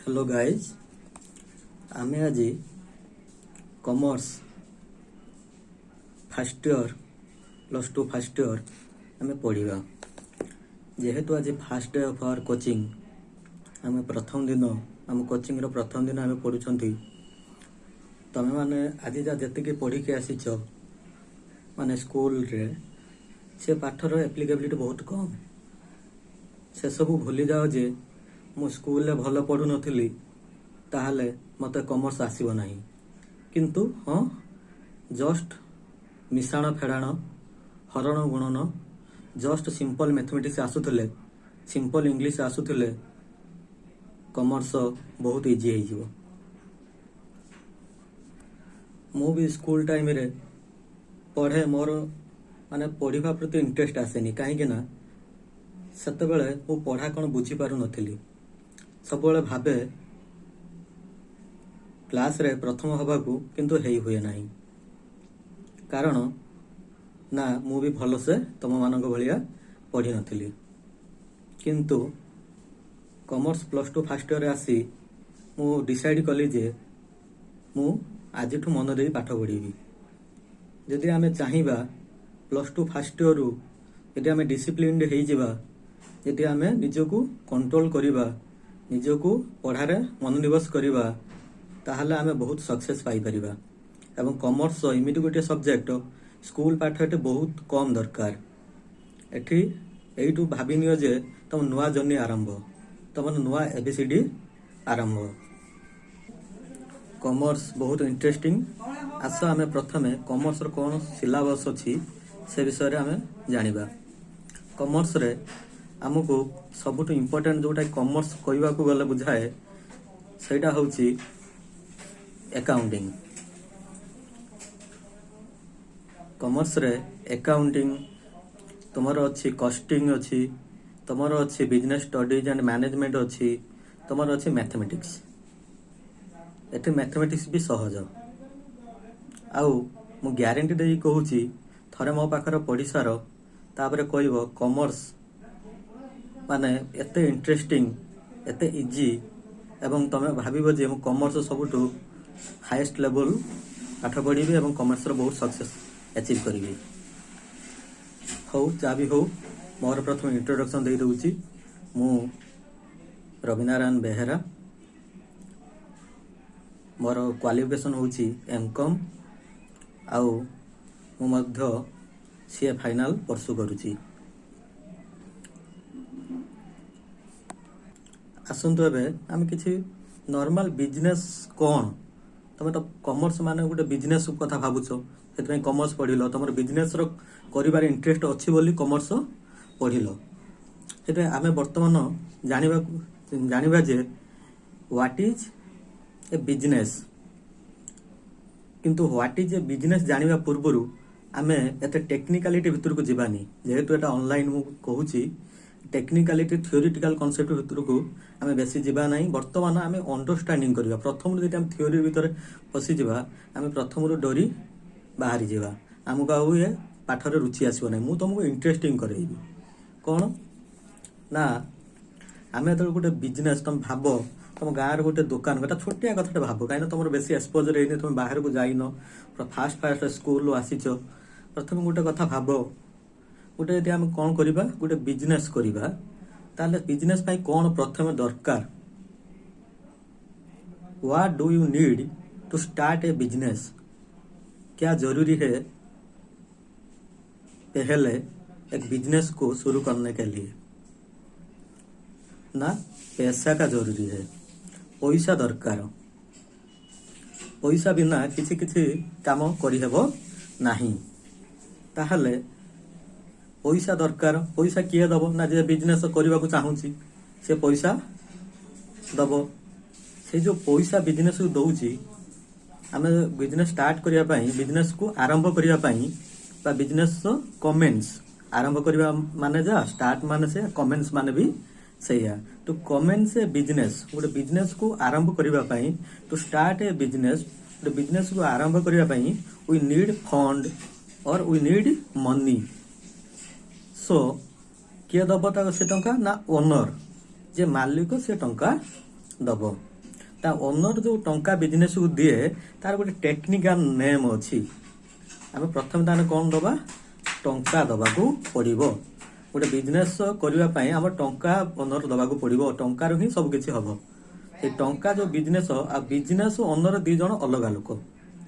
Hello guys आम आज commerce first year +2 first year आम पढ़ा जेहेतु आज first day of our coaching आम प्रथम दिन आम कोचिंग प्रथम दिन आम पढ़ुंट तमें मैंने आज जी पढ़ी आसीच माने स्कूल रे से पाठर एप्लिकेबिलिटी बहुत कम से सब भूली जाओ जे मु स्कूल रे भल पढ़ु नथिली ताहले मते कॉमर्स आसीबो नाही किंतु हाँ जस्ट मिशाण फेड़ाण हरण गुणन जस्ट सिंपल मैथमेटिक्स आसुथिले सिंपल इंग्लिश आसुथिले कॉमर्स बहुत इजी हो जिवो। मु भी स्कूल टाइम रे पढ़े मोर माने पढ़िबा प्रति इंटरेस्ट आसेनी कहीं ना सेते बेले मु पढ़ा कौन बुझी पारु नथिली सब भावे क्लास रे प्रथम हवाकू किंतु हेई हुए नहीं कारण ना मु भी भल से तुम मानक भलिया पढ़ी नथिली किंतु कॉमर्स +2 फर्स्ट ईयर आसी मु डिसाइड कली जे मु आज मन दे पाठ पढ़ी जदि आमे चाहिबा +2 फर्स्ट ईयर रु यदि आमे डिसिप्लिन हेई जिबा यदि आमे निजको कंट्रोल करिबा निजको पढ़ारे मनोनिवेश करिबा ताहले आमे बहुत सक्सेस पाई परिबा एवं कॉमर्स इमिति गोटे सब्जेक्ट स्कूल पाठ एटे बहुत कम दरकार एठी एइटू भाबिनियो जे तुम नुआ जर्नी आरंभ तुम नुआ एबीसीडी आरंभ कॉमर्स बहुत इंटरेस्टिंग आस आमे प्रथमे कॉमर्स रो कोन सिलेबस अछि से विषय रे आमे जानिबा। कॉमर्स रे आमको सबुठ इम्पोर्टेंट जोटा कॉमर्स कहवा को गले बुझाए सेटा होची अकाउंटिंग। कॉमर्स रे अकाउंटिंग तुमर अच्छी कॉस्टिंग अच्छी तुमर अच्छी बिजनेस स्टडीज एंड मैनेजमेंट अच्छी तुमर अच्छी मैथमेटिक्स एटे मैथमेटिक्स भी सहज आउ मु ग्यारंटी दे कहूची थरे मो पाखर पढ़ी सार तापरे कहबो कॉमर्स माने एते इंटरेस्टिंग एते इजी एवं तमे भाबिबो जे कॉमर्स सबुठु हाईएस्ट लेवल पाठ पढ़ी एवं कॉमर्स रो बहुत सक्सेस अचीव करी हो जा भी हो मोर प्रथम इंट्रोडक्शन दे दउची मु रविनारायण बेहेरा मोर क्वालिफिकेशन होची एमकॉम आउ मु मध्य सीए फाइनल परसु करूची। आसतु एबे आम किसी नॉर्मल बिजनेस कौन तुम तो कॉमर्स माने गोटे बिजनेस कथा भावुच से कॉमर्स पढ़िल तुम बिजनेस कर इंटरेस्ट अच्छी बोली कॉमर्स पढ़िल से आम बर्तमान जानिबा जे व्हाट इज ए बिजनेस किंतु व्हाट इज ए बिजनेस जानिबा पूर्वरु आमे एते टेक्निकलिटी भितर को जीवानी जेहेतु एटा ऑनलाइन मु कहूची टेक्निकलिटी थियोरिटिकल कॉन्सेप्ट भितर को आमे बेसी जीवा नहीं वर्तमान आमे अंडरस्टैंडिंग करबा प्रथम जदि हम थियोरी भितर फसी जीवा आमे प्रथम रु डरी बाहरी जीवा हमको आउ ए पाठरे रुचि आसीबो नहीं मु तुमको इंटरेस्टिंग करैबी कोन ना आमे तो गोटे बिजनेस तुम भाबो तुम गाँव रे गोटे दुकान गोटे छोटिया कथा भाब कहीं तुम बेसी एक्सपोजर है तुम बाहर को जाइन फास्ट स्कूल आसीच प्रथम गोटे कथा भाब गोटे यदि आम कौन करवा गोटे बिजनेस करवा ताले बिजनेस पाई कौन प्रथम दरकार what do you need to start a business क्या जरूरी है पहले एक बिजनेस को शुरू करने के लिए ना पैसा का जरूरी है पैसा दरकार पैसा बिना किसी किसी काम करिहेबो नहीं ताहले पैसा दरकार पैसा किए दब ना जे बिजनेस करने को चाहूँगी से पैसा दब से जो पैसा बिजनेस को दौची आम बिजनेस स्टार्ट करने बिजनेस को आरंभ करने बिजनेस कमेंट्स आरंभ करने माने जा स्टार्ट माने से कमेंट्स माने भी सैया टू कमेंट्स ए बिजनेस गोटे बिजनेस को आरंभ करने टू स्टार्ट ए बिजनेस गोटे बिजनेस को आरंभ करने वी नीड फंड और वी नीड मनी सो किए दब से टंका ना ओनर जे मालिक से टंका दब ତା ଓନର ଯୋଉ ଟଙ୍କା ବିଜନେସ କୁ ଦିଏ ତାର ଗୋଟେ ଟେକ୍ନିକାଲ ନେମ୍ ଅଛି। ଆମେ ପ୍ରଥମେ ତାହେଲେ କଣ ଦବା, ଟଙ୍କା ଦବାକୁ ପଡିବ। ଗୋଟେ ବିଜନେସ କରିବା ପାଇଁ ଆମର ଟଙ୍କା ଓନର ଦବାକୁ ପଡିବ, ଟଙ୍କାରୁ ହିଁ ସବୁ କିଛି ହବ। ଏ ଟଙ୍କା ଯୋଉ ବିଜନେସ ଆଉ ବିଜନେସ ଓନର ଦି ଜଣ ଅଲଗା ଲୋକ।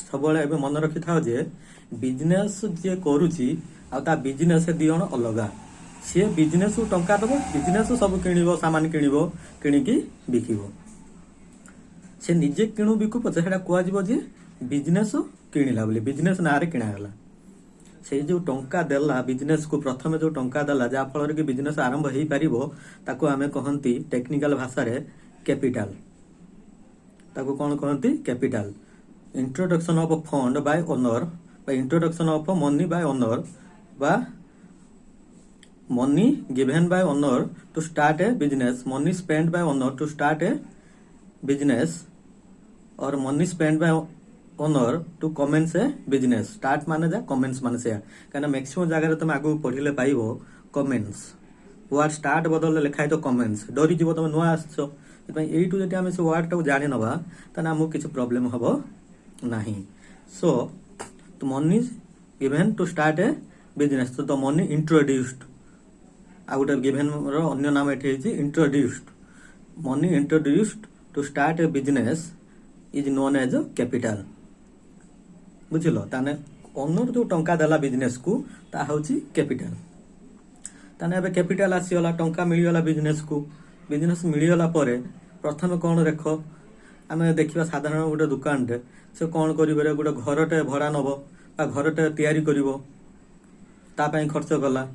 ସବୁବେଳେ ଏବେ ମନେ ରଖିଥାଅ ଯେ ବିଜନେସ ଯିଏ କରୁଛି ଆଉ ତା ବିଜନେସ ଦି ଜଣ ଅଲଗା। ସିଏ ବିଜନେସ କୁ ଟଙ୍କା ଦବ, ବିଜନେସ ସବୁ କିଣିବ, ସାମାନ କିଣିବ, କିଣିକି ବିକିବ। ସେ ନିଜେ କିଣୁ ବିକୁ ପଛେ ସେଟା କୁହାଯିବ ଯେ ବିଜନେସ କିଣିଲା ବୋଲି, ବିଜନେସ ନାଁରେ କିଣାଗଲା। ସେଇ ଯୋଉ ଟଙ୍କା ଦେଲା ବିଜନେସ କୁ, ପ୍ରଥମେ ଯୋଉ ଟଙ୍କା ଦେଲା ଯାହା ଫଳରେ କି ବିଜନେସ ଆରମ୍ଭ ହେଇପାରିବ, ତାକୁ ଆମେ କହନ୍ତି ଟେକ୍ନିକାଲ ଭାଷାରେ କ୍ୟାପିଟାଲ। ତାକୁ କଣ କହନ୍ତି, capital. Introduction of fund by owner ବା introduction of money by owner ବା money given by owner to start a business, money spent by owner to start a business, or money spent by owner to commence a business. Start माने जा, commence माने से, कहना maximum जगह तुम आगु पढ़िले पाइबो commence, word start बदल लिखाई तो commence, डरी जीव तुम नुआ आसछो, एइटू जदि आमे से वर्ड टाको जानि नबा ताना हमहु किछ प्रॉब्लम हबो नाही। सो तो money given to start a business, तो money introduced, आ गोटे गिभेन रो अन्य नाम एठी है introduced. Money introduced to start a business is known as capital. बुझिलो, ताने ओनर जो टंका देला बिजनेस को ता होची कैपिटल। ताने एबे कैपिटल आसीगला, टंका मिलिगला बिजनेस को, बिजनेस मिलिगला परे प्रथम कोन देखो आमे देखिबा साधारण गोटे दुकान रे से कोन करिबे, गोटे घरटे भड़ा नबो बा घरटे तयारी करिवो, ता पई खर्च गला।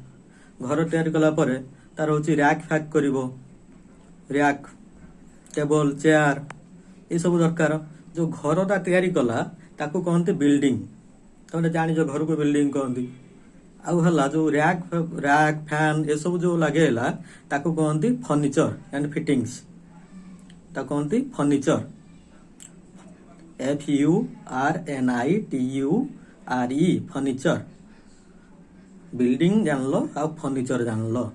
घर तैयारी कला परे तार होची रैक फैक करिवो, रैक टेबल चेयर ये सब दरकार। जो घरटा तैयारी कला ताकू कहते बिल्डिंग, तुमने जानी जो घर को बिल्डिंग कहती। आउ हला जो रैक फैन ये सब जो लगेला ताकू कहती फर्निचर एंड फिटिंग्स, ताकू कहती फर्निचर, FURNITURE, फर्निचर। बिल्डिंग जानलो आ फर्निचर जानलो,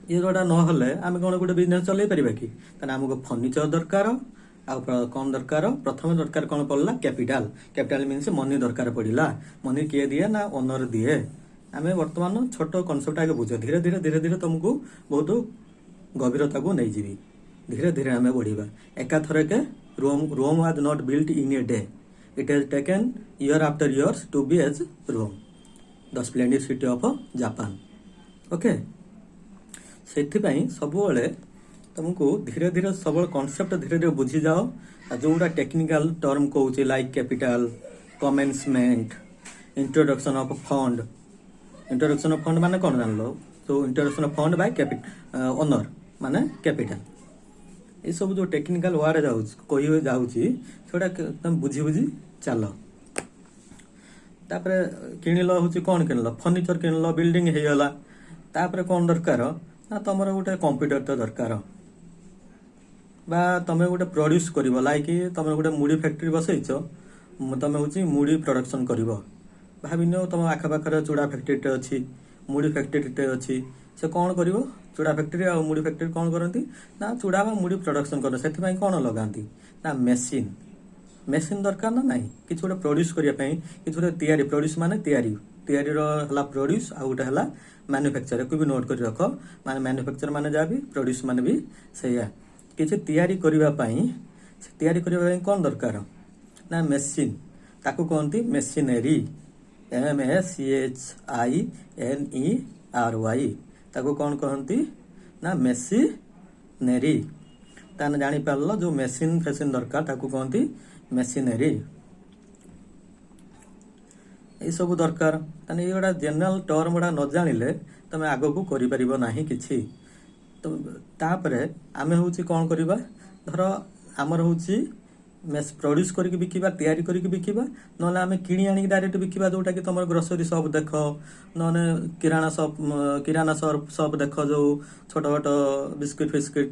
ये जोड़ा नहले आमे कोन गोटे बिजनेस चलै परिबा कि, तने हमको फर्निचर दरकार आ कोन दरकार, प्रथम दरकार कोन पड़ला कैपिटल। कैपिटल मीन्स मनी दरकार पड़िला। मनी किए दिए ना, ओनर दिए। आमे वर्तमान छोट कॉन्सेप्ट आगे बुझ, धीरे धीरे धीरे धीरे तुमको बहुत गभीरता को नहीं जीवी, धीरे धीरे आमे बढ़िबा। एका थरे के Rome was not built in a day, it has taken year after years to be as Rome, the splendid city of Japan. Okay, सबुले तुमको धीरे धीरे सब कॉन्सेप्ट धीरे धीरे बुझी जाओ। जोटा टेक्निकल टर्म कहूँ like capital, commencement, introduction of fund. Introduction of fund माने कौन जान लो, तो introduction of fund bye owner माने कैपिटल। ये सब जो टेक्निकल वर्ड कही जाऊँगी सेटा तुम बुझी बुझी चल। तापरे किनिल हूँ कौन किनिल, फर्निचर किनिल, बिल्डिंग हो गला। तापरे कौन दरकार ना, तुमर गोटे कंप्यूटर तो दरकार, बा तुम गोटे प्रोड्यूस कर, लाइक तुम गोटे मुड़ी फैक्ट्री बसईच, तुम हूँ मुड़ी प्रोडक्शन कर। भाविन तुम आखपाखे चूड़ा फैक्ट्री अच्छी, मुड़ी फैक्ट्री अच्छी, से कौन कर, चूड़ा फैक्ट्री आ मुड़ी फैक्ट्री कौन करती ना, चूड़ा मुड़ी प्रोडक्शन कर। से कौन लगाती ना, मेसीन, मेसीन दरकार ना नहीं, किसी गोटे प्रोड्यूस करने कि गोटे प्रोड्यूस माने तैयारी प्रोड्यूस आ गोटे है मैन्युफैक्चर को भी नोट कर रख। माने मैन्युफैक्चर माने जहाँ भी प्रोड्यूस माने भी सैया किसी तैयारी करने कौन दरकार ना, मेसीन, ताकू कहती मेसीनरी, MECHINERY, ताकू कौन कहती ना मेसीनरी। ताने जानी पारल जो मेसीन फेसीन दरकार ताकू कहती मेसीनरी। ये सब दरकार। ताने ये गोटा जनरल टर्म गुड़ा न जानिले तुम आग को करि नाही किछि। तो तापरे आमे होची कौन करिबा, धर आमर होची मेस प्रोड्यूस करके बिकिबा, तैयारी करके बिकिबा, नले आमे किणी आनी डायरेक्ट बिकिबा, जोटा कि तुम ग्रोसरी शॉप देख, नने किराना शॉप देख, जो छोट छोट बिस्किट फिस्किट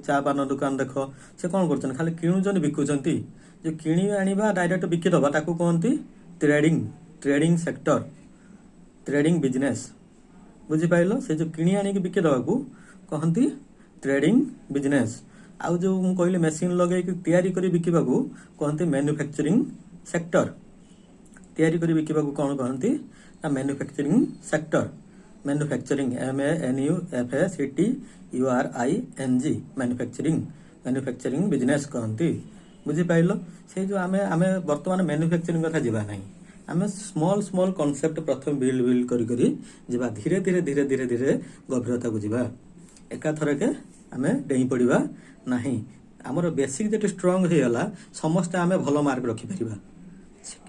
चा पान दुकान देख, से कौन करछन खाली किणुचन बिकुचंती। जो किणी आनिबा डायरेक्ट बिकिदबा ताकू कहती ट्रेडिंग सेक्टर, ट्रेडिंग बिजनेस। बुझी पाइल, से जो किणी आनी बिकिदबा को कहती ट्रेडिंग बिजनेस। आउ जो मु कहली मेसीन लगे तैयारी करी बिकिबाकू कहते मैन्युफैक्चरिंग सेक्टर। तैयारी करी बिकिबाकू कौन कहती ना manufacturing sector. Manufacturing MANUFACTURING manufacturing business कहती। बुझिपाइल से जो आमे आमे वर्तमान मैन्युफैक्चरिंग कथा जीवा नहीं। आमे स्मॉल स्मॉल कॉन्सेप्ट प्रथम बिल्ड करी जीवा धीरे धीरे धीरे धीरे धीरे गभीरता को जीवा। एका थरके आमे डेई पड़िबा नहीं। आमर बेसिक जेटे स्ट्रांग हो गला समस्त आमे भलो मार्क रखि परिबा।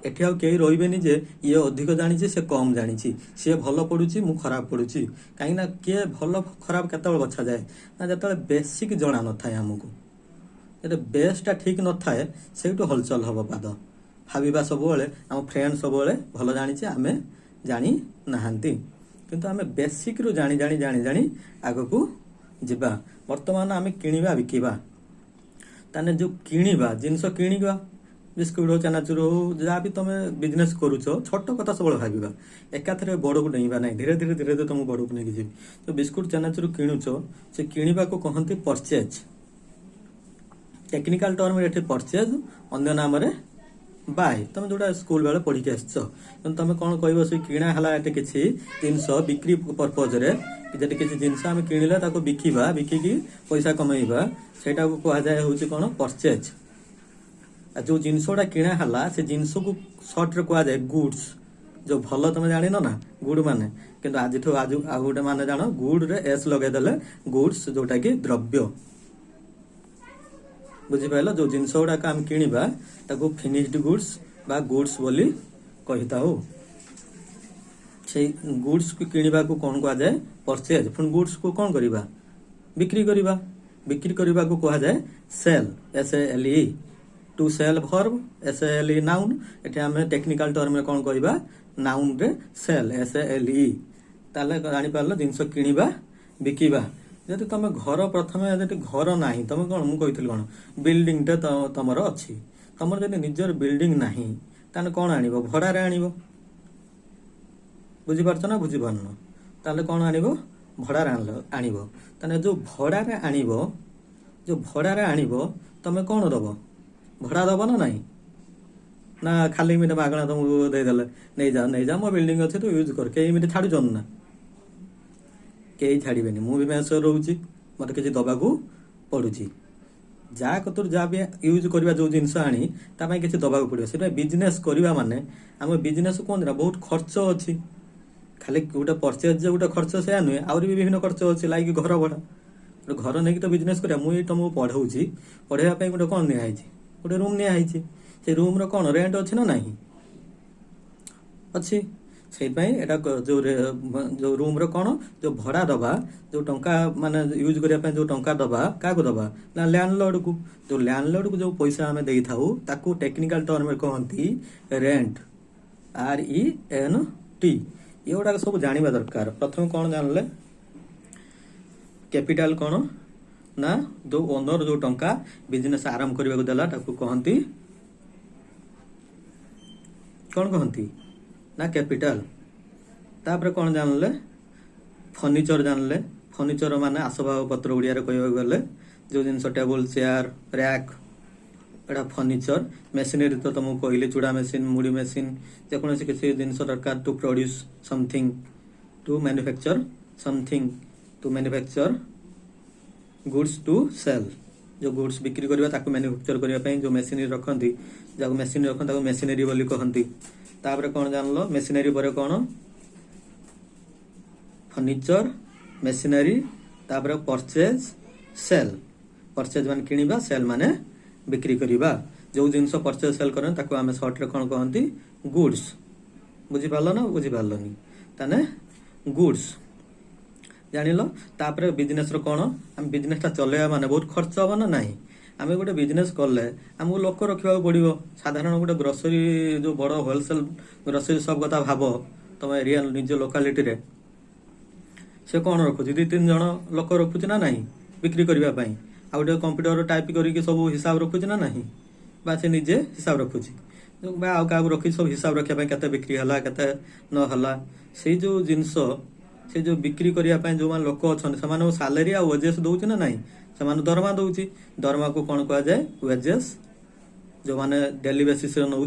एठी आउ केही रहिबेनी जे ये अधिक जानिछि से कम जानिछि, से भलो पडुछि मु खराब पडुछि। काई ना के भलो खराब केतबेल बछा जाए ना जेतबेल बेसिक जणा न थाए हमकु। जेते बेसटा ठीक न थाए सेटु हलचल हबो पाद। भाबिबा सबोले हम फ्रेंड सबोले भलो जानिछि आमे जानि नाहंती, किंतु आमे बेसिक रु जानि जानि जानि जानि आगकू जिबा। वर्तमान आमे किनिबा बिकिबा ताने जो किनिबा जिंस किनिबा बिस्कुट हो चनाचूर हो जहाँ भी तुम बिजनेस करुच छोट कथा सब भाविबा। एकाथरे बड़ को डेइबा नहीं, धीरे धीरे धीरे धीरे तुम बड़ को नहीं जी। तो बिस्कुट चनाचूर किणुच से किणवा को कहती परचेज। टेक्निकल टर्म रे परचेज अन्य नाम रे बाय। तुम जोटा स्कूल बेले पढ़ी आस तुम कौन कह से किणा है किसी जिनस बिक्री पर्पज रे जब किसी जिनस आम किणिले ताको बिकिबा बिकिकी पैसा कमेबा सेटा को कह जाए हूँ कौन परचेज। जो जिनसटा किणा है से जिनस को सर्ट रे कह जाए गुड्स। जो भल तुम जान ना गुड माने किंतु आज आज गोटे माने जान गुड रे एस लगेदेले गुड्स जोटा कि द्रव्य। बुझिपाल जो जिनस गुड़ाक आम किणवा ताको फिनिश्ड गुड्स बा गुड्स बोली कही था। से गुड्स को किणवा को कौन कह जाए परचेज। पुणी गुड्स को कौन करवा बिक्री करवा। बिक्री करने को कह जाए sale SALE। To sell verb SALE noun. एठी आमे टेक्निकल टर्म में कौन कहवा नाउन रे सेल SALE। ताले जानि पारलो जिंस किणवा बिकिबा। जदि तुम घर प्रथम जदि घर नाही तुम कौन मु कहिथिल कौन बिल्डिंग टे तमर अछि तमर जदि निजर बिल्डिंग नाही ताने कौन आनिबो भड़ा रे आनिबो। बुझि पारछ ना बुझि पारनो ताले कौन आनिबो भड़ा रे आनिबो। ताने जो भड़ा रे आनिबो जो भड़ा रे आनिबो तमे कौन दबो भड़ा दबो ना नहीं ना खाली मिटे मागणा तुमको दे देले नहीं जा मो बिल्डिंग अच्छे तो यूज कर कई मिटे छाड़ू जन ना कई छाड़बेनि। मु भी मेस रोची मत किसी दबाकू पड़ुची जहाँ कतुर जहाँ भी यूज करवा जो जिनस आनी तापाई किसी दबाकू पड़ो। से बिजनेस करवा माने आम बिजनेस कहते ना बहुत खर्च अच्छी। खाली गोटे परचेज गोटे खर्च से नुहे आहरी भी विभिन्न खर्च अच्छे लाइक घर भड़ा घर नहीं तो बिजनेस करा मुझे तुमको पढ़ाऊँगी पढ़ाई गोटे कौन निहाई गोटे रूम निहाई से रूम रो कौन रेंट अच्छी ना नहीं अच्छी से जो रूम रो कौन जो भड़ा दबा जो टंका माने यूज करने जो टंका दबा क्या दबा ना लैंडलॉर्ड को। जो लैंडलॉर्ड को जो पैसा आम दे था ताकू टेक्निकल टर्म में कहती रेंट RENT। ये गुड़ाक सब जानिबा दरकार। प्रथम कौन जानले कैपिटल कौन ना जो ओनर जो टंका बिजनेस आरंभ करने को देला ताकू कहती कौन कहती ना कैपिटल। तापर कौन जानले फर्निचर जानले। फर्निचर माने आसबाब पत्र ओडिया रे कहबा गले जो जिनस टेबल चेयर रैक एटा फर्निचर। मेसिनरी तो तुमको कहले चूड़ा मेसिन मुड़ी मेसिन जेकोसी किसी जिनस दरकार to produce something to manufacture something to manufacture goods to sell. जो गुड्स बिक्री करबा ताको मैन्युफैक्चर करबा पई जो मेसिनरी रखंती जाको मेसिनरी रखन ताको मेसिनरी बोली कहंती। तापर कौन जानलो मेसिनरी पर कौन फर्निचर मेसिनरी तापर परचेज सेल। परचेज मान किनिबा सेल माने बिक्री करिबा। जो जिनस परचेज सेल करन ताको आमे शॉर्ट रे कौन कहंती गुड्स। बुझि पारलो ना बुझि पारलोनी ताने गुड्स जानिलो। तापर बिजनेस रो कौन आम बिजनेस ता चलेबा माने बहुत खर्च हबो ना नहीं। आम गोटे बिजनेस कले आमको लोक रखा पड़ो। साधारण गोटे ग्रोसरी जो बड़ होलसेल ग्रोसरी सब कथा भाव तुम एरिया निज लोकालिटी रे से कौन रखुची 2-3 जन लोक रखुची ना नहीं बिक्री करने आ गए कंप्यूटर टाइप करके सब हिसाब रखुची ना नहीं बा से निजे हिसाब रखुची आउ क्या रखी सब हिसाब रखापी के बिक्री है के नहला से जो जिनस से जो बिक्री करने जो मान लोक अच्छा से सालेरी आ वेजेस दौर ना नाई से दरमा दौर दरमा को कौन कह जाए वेजेस जो मैंने डेली बेसीस नौ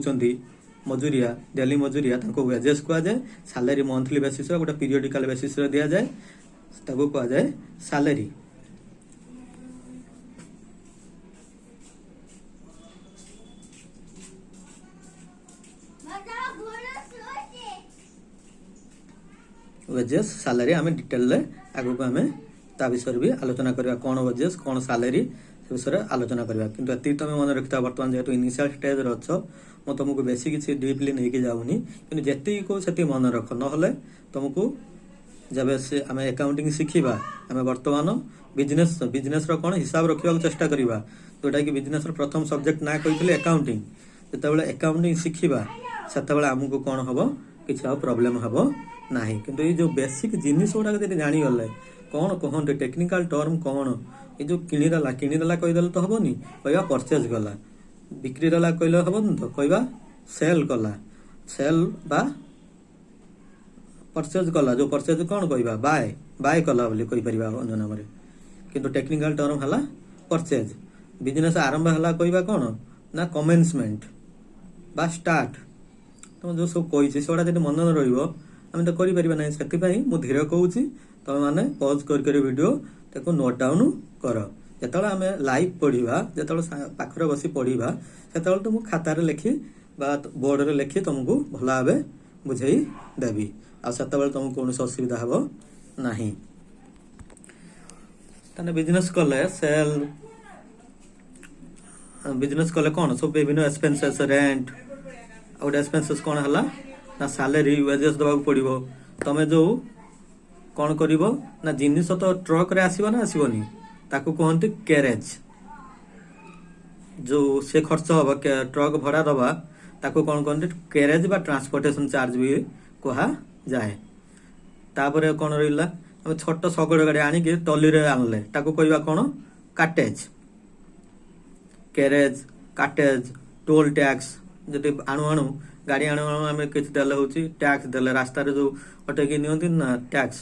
मजूरिया डेली मजूरिया वेजेस कह जाए सालेरी मंथली बेसीस गोटे पीरियडिकल बेसीस दि जाए कह जाए सालेरी। वेजेस सालेरी आम डिटेल आगु आम ता विषय भी आलोचना करवा कौन वेजेस कौन सालेरी से विषय आलोचना करवा किंतु एति तुम मन रखिथा बर्तमान जेहेतु इनिशियल स्टेज अच्छ मु तुमको बेसी किसी डीपली नहीं जाऊनी कि जी को से मन रख ना तुमको जब से आम अकाउंटिंग शिखा आम बर्तमान बिजनेस बिजनेस कौन हिसाब रखा चेष्टा करवा जोटा कि बिजनेस प्रथम सब्जेक्ट ना कही अकाउंटिंग जिते अकाउंटिंग शिखा से आमको कौन हम किसी प्रोब्लेम हम ना किंतु ये जो बेसिक जिनिस गुड़ाक जी जानीगले कौन कहते टेक्निकल टर्म कौन ये जो किणीदेला किणीदेला कहीदेले तो हेनी कह परचेज कला बिक्री देला कहले हेनी तो कह सेल कला सेल बा परचेज कला जो परचेज कौन कह बाय बाय कला कहीपर अन्य नाम किंतु टेक्निकल टर्म है परचेज बिजनेस आरंभ है कह कौन ना कमेन्समेंट बा स्टार्ट तुम जो सब कही से मन रही तो करें ना से धीरे कहूँ तुम मैंने पज कर वीडियो ताको नोट डाउन कर जो आम लाइव पढ़ा जो पाखरे बसी पढ़ा से तुम खातार लिखी बोर्ड में लिखी तुमको भल भाव बुझे देवी आते तुमको कौन असुविधा हम ना बिजनेस कले सेल बिजनेस कले कौन सब विभिन्न एक्सपेंसेस रेंट आउट एक्सपेंसेस कौन है ना सालेरी वेजेस दबा पड़ो तुम जो कौन कर ना जिनिस तो ट्रक रे आसब ना आसबनी ताकू कहते कैरेज जो से खर्च हम ट्रक भड़ा दबा ताकू कौन कहते कैरेज बा ट्रांसपोर्टेशन चार्ज भी कहा जाए तापर कौन रहा छोट शगड़ गाड़ी आणिकी टली रे आनले ताकू कहवा कौन cottage carriage cottage toll tax जो आणु आणु गाड़ी आणु आणु आम किसी देले हूँ टैक्स देले रास्ता जो अटैकी नियंती ना टैक्स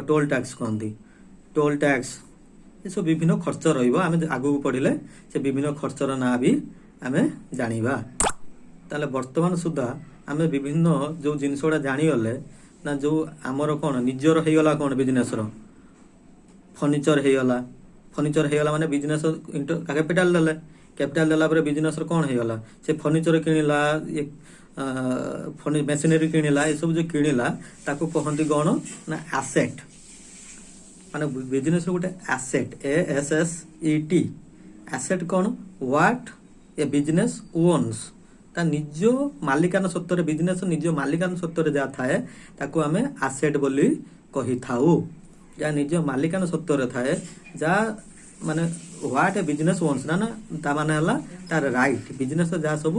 टोल टैक्स कहती टोल टैक्स ये सब विभिन्न खर्च रही आगू पढ़ले से विभिन्न खर्चर ना भी आम जाना ताले वर्तमान सुधा आम विभिन्न जो जिनस गुड़ा जानीगले ना जो आमर कौन निजर होगला कौन बिजनेस फर्निचर होगला फर्निचर होगला माने बिजनेस कैपिटाल देले कैपिटाल देला बिजनेस कौन होगला से फर्निचर किणला मेसिनरी किणला ये सब जो किणला ताको कहती कौन ना एसेट माने बिजनेस गोटे एसेट ASSET एसेट कौन व्हाट ए बिजनेस ओन्स ता निज मालिकाना सत्तर बिजनेस निज मालिकाना सत्तर जहाँ थाए ताको आमे एसेट बोली कही थाउ या निज मालिकाना सत्तर थाए जा माने व्हाट ए बिजनेस ओन्स ना ता माने हला तार राइट बिजनेस जहाँ सब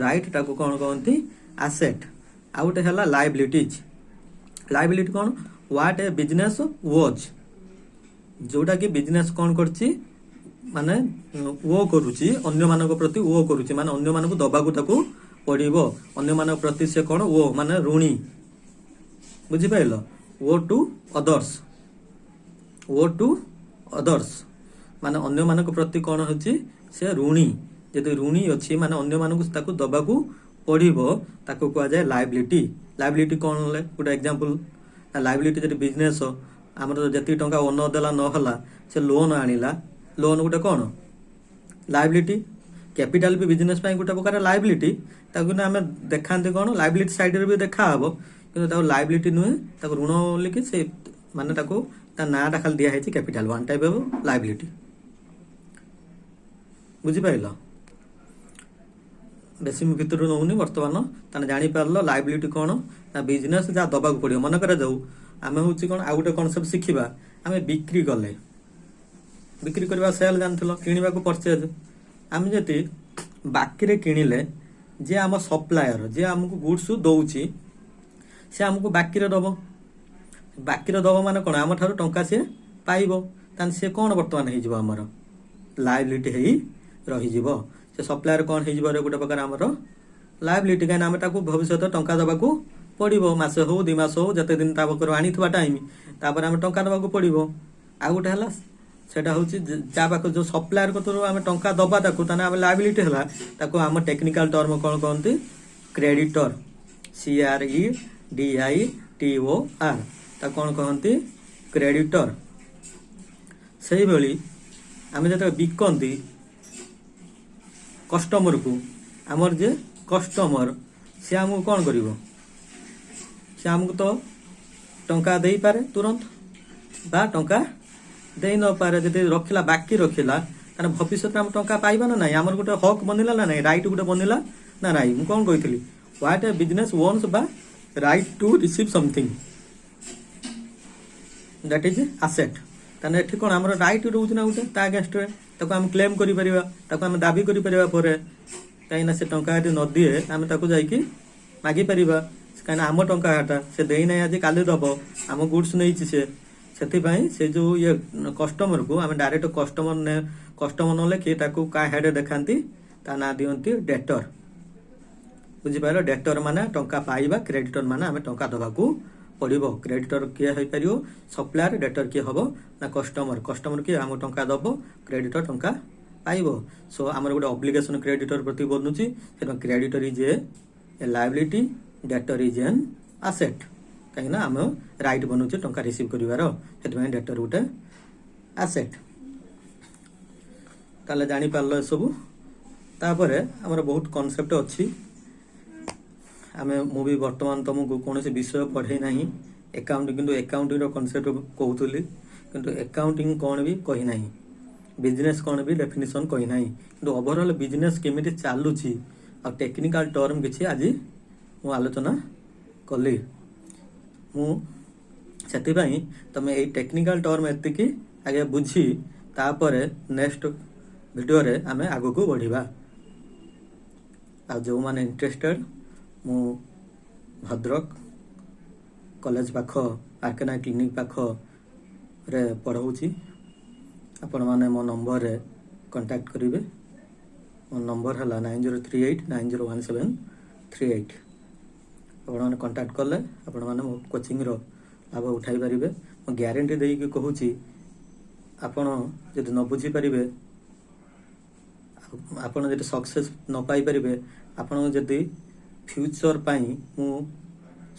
राइट ताको कौन कहती एसेट आ गोटे है लायबिलिटीज लायबिलिटी कौन व्हाट ए बिजनेस वॉज जोटा कि बिजनेस कौन करछि माने वो करुछि अन्य मानक प्रति वो करुछि माने अन्य मानक दबाकू ताकू पड़िबो अन्य मानक प्रति से कौन वो माने ऋणी बुझि पाइलो वो टू अदर्स माने अन्य मानक प्रति कौन होछि से ऋणी यदि ऋणी अच्छी माने अन्य मानक ताकू दबाकू पड़िबो ताकू कहा जाए लायबिलिटी लायबिलिटी कौन ले गोटे एग्जांपल लायबिलिटी जदि बिजनेस आमर जी टंका ओनर देला नहला से लोन आनिला लोन गोटे कौन लायबिलिटी कैपिटाल भी बिजनेस गोटे प्रकार लायबिलिटी ताकू आम देखा कौन लायबिलिटी साइड रे भी देखा हम कि लायबिलिटी नुहे ऋण बोलिकी से माने ता नाटा खाली दिखाई capital one type of liability बुझिपार बेसी भितर नौनी बर्तमान ताने जापर लायबिलिटी कौन ना बिजनेस जहाँ दबाक पड़ो मन कर जाऊ आम हूँ कौन आउ गोटे कनसेप्ट शिखा आम बिक्री कले बिक्री करवा सेल जान किणवा परचेज आम जी बाकी किणिले जे आम सप्लायर जे आमको गुड्स दौची से आमको बाकी दब बाकी दब मान कौन आम ठार टंका सी पाइब तान सी कौन बर्तमान होमर लायबिलिटी हो रही से सप्लायर कौन हो गोटे प्रकार आमर लायबिलिटी कहीं आम भविष्य टंका दबाक पड़ो मसे हो 2 मास हो जिते दिन ता पाखर आनी टाइम तापर आम टंका दबाक पड़ो। आ गोटे है सेटा हूँ जा पाख जो सप्लायर कतर आम टंका दबा ताकू ताने आम लायबिलिटी है ताकू आम टेक्निकल टर्म कौन कहते क्रेडिटर CREDITOR ताकू कौन कहते क्रेडिटर। से भली आम जो बिकती कस्टमर को आमर जे कस्टमर सी आमको कौन कर सी आमको तो टंका दे पारे तुरंत बा टंका दे न पारे जब रखिला बाकी रखिला ताने भविष्य में आम टंका पाइबा ना नहीं आमर गोटे हक बनला ना नहीं राइट गोटे बनला ना नहीं मुझे कौन कही व्हाट ए बिजनेस वन्स बा right to receive something that is asset ताने एठी कोन हमर राइट रोज ना गोटे ता अगेंस्ट रे ताको हम क्लेम करि परिबा ताको हम दाबी करि परिबा परे काई ना से टंका यदि न दिए आम ताको जाई कि मागी परिबा काई ना आम टंका हाटा से देई नै आज काले दबो आम गुड्स नै छि से से जो ये कस्टमर को आम डायरेक्ट कस्टमर नले कि ताको का हेड देखांती ता ना दियंती डेटर बुझी पारो डेटर माने टंका पाइबा क्रेडिटर माने आम टंका दबाकू पड़ो। क्रेडिटर किए हो पार सप्लायर डेटर किए हम ना कस्टमर किए आम टंका दब क्रेडिटर टंका पाइब। सो आम गोटे ऑब्लिगेशन क्रेडिटर प्रति बनूची creditor is a liability debtor is an asset कहीं आम राइट बनूचे टंका रिसीव करिवार से डेटर गोटे एसेट ताले जानी पारलो सब तापर आमर बहुत कॉन्सेप्ट अच्छी आम मुझे बर्तमान तुमको कौन विषय पढ़े ना एकाउंटिंग किंतु एकाउंटिंग कॉन्सेप्ट कहूली किंतु एकाउंटिंग कौन भी कही ना बिजनेस कौन भी डेफिनेशन कही ना कि ओवरऑल बिजनेस केमी चलुची आ टेक्निकल टर्म किसी आज मु आलोचना कली मुझे तुम ये टेक्निकल टर्म एति आगे बुझी तापर नेक्स्ट वीडियो रे आम आग को बढ़िबा। आ जो माने इंटरेस्टेड मु भद्रक कॉलेज पाख आर्केना क्लिनिक पाख रे पढ़ाऊँगी आपण माने मो नंबर रे कांटेक्ट करेंगे। मो नंबर है 9038901738 आपण माने कांटेक्ट कले आपण माने मो कोचिंग रो लाभ उठाई पारिबे। मो ग्यारंटी देई कि कहूची आपण जदि न बुझी पारिबे आपण जदि सक्सेस न पाई पारिबे आपण जदि फ्यूचर पाई मु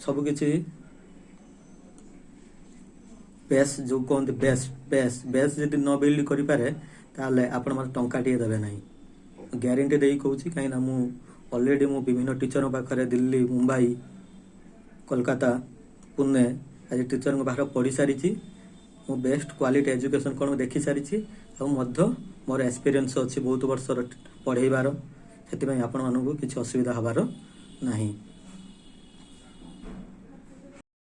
सब किछि बेस जो कहते बेस जदि न बिल्ड करि पारे ताले आपण मते टंका टिए देबे नाही ग्यारंटी देई कहूची काई ना मु ऑलरेडी मु विभिन्न टीचर पाखरे दिल्ली मुंबई कोलकाता पुणे आज टीचर बाहर पढ़ी सारी मु बेस्ट क्वालिटी एजुकेशन कौन देखी सारी मोर एक्सपीरियंस अच्छी बहुत वर्ष पढ़ेबार से आपण मानू किसी असुविधा हबार नहीं।